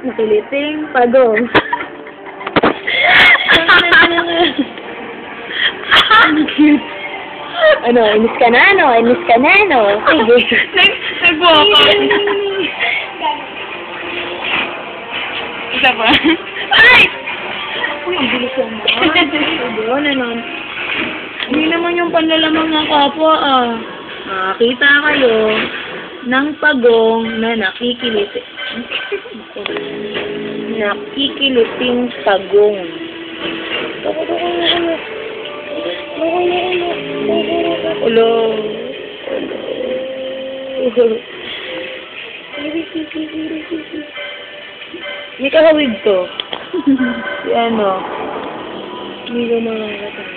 Nakiliting pagong. Ang cute. Ano, inis ka na, no? Inis ka na, no? Sige. Nag-walkout. Isa pa. Ay! Uy, ang bilis naman. Ayun, ano. Hindi naman yung panlalamang ng kapwa, ah. Makakita kayo ng pagong na nakikiliting. Nakikiliting pagong. Ulo. May kahawig to. Si ano. Hindi ko makakatawa.